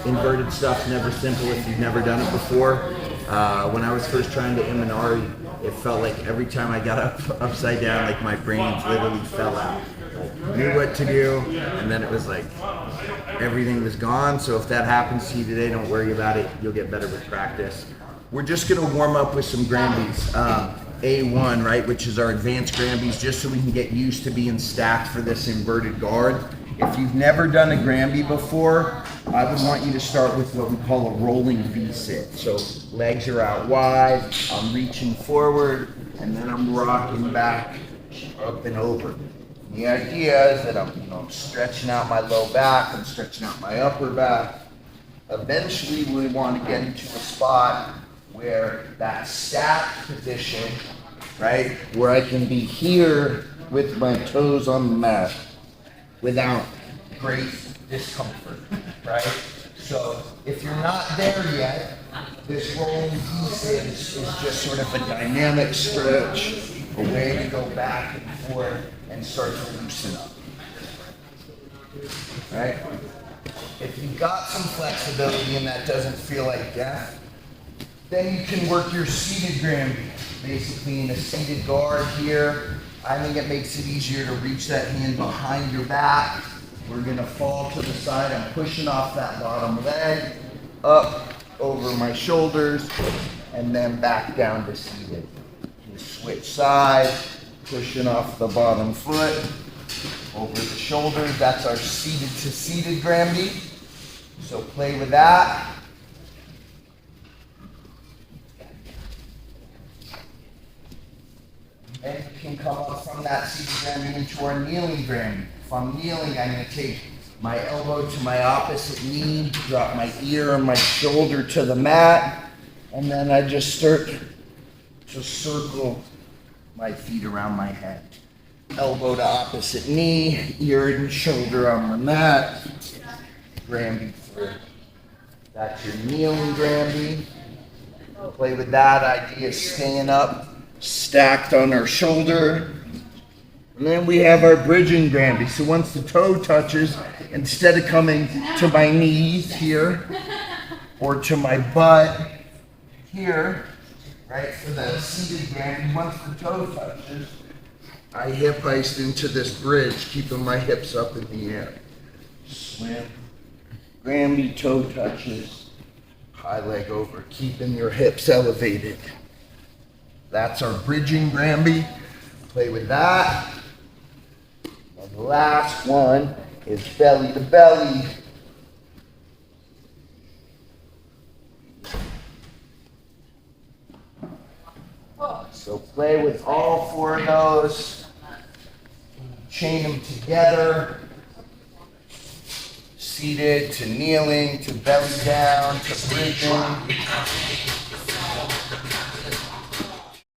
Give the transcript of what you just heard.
Inverted stuff's never simple if you've never done it before. When I was first trying to Imanari, it felt like every time I got up upside down, like my brains literally fell out. I knew what to do, and then it was like everything was gone. So if that happens to you today, don't worry about it. You'll get better with practice. We're just gonna warm up with some Granbys. A1, right, which is our advanced Granbys, just so we can get used to being stacked for this inverted guard. If you've never done a Granby before, I would want you to start with what we call a rolling V-sit. So legs are out wide, I'm reaching forward, and then I'm rocking back up and over. The idea is that I'm stretching out my low back, I'm stretching out my upper back. Eventually we want to get into a spot where that stacked position, right, where I can be here with my toes on the mat without great discomfort, right? So if you're not there yet, this rolling V-sit is just sort of a dynamic stretch, a way to go back and forth and start to loosen up, right? If you've got some flexibility and that doesn't feel like death, then you can work your seated Granby, basically in a seated guard here. I think it makes it easier to reach that hand behind your back. We're gonna fall to the side. I'm pushing off that bottom leg, up over my shoulders, and then back down to seated. You switch sides, pushing off the bottom foot, over the shoulders. That's our seated to seated Granby. So play with that. And you can come up from that seated Granby into our kneeling Granby. If I'm kneeling, I'm going to take my elbow to my opposite knee, drop my ear and my shoulder to the mat, and then I just start to circle my feet around my head. Elbow to opposite knee, ear and shoulder on the mat, Granby through. That's your kneeling Granby. Play with that idea, staying up, stacked on our shoulder. And then we have our bridging Granby. So once the toe touches, instead of coming to my knees here or to my butt here, right, for that seated Granby, once the toe touches, I hip iced into this bridge, keeping my hips up in the air. Swim. Granby, toe touches, high leg over, keeping your hips elevated. That's our bridging Granby. Play with that. And the last one is belly to belly. So play with all four of those. Chain them together. Seated to kneeling to belly down to bridging.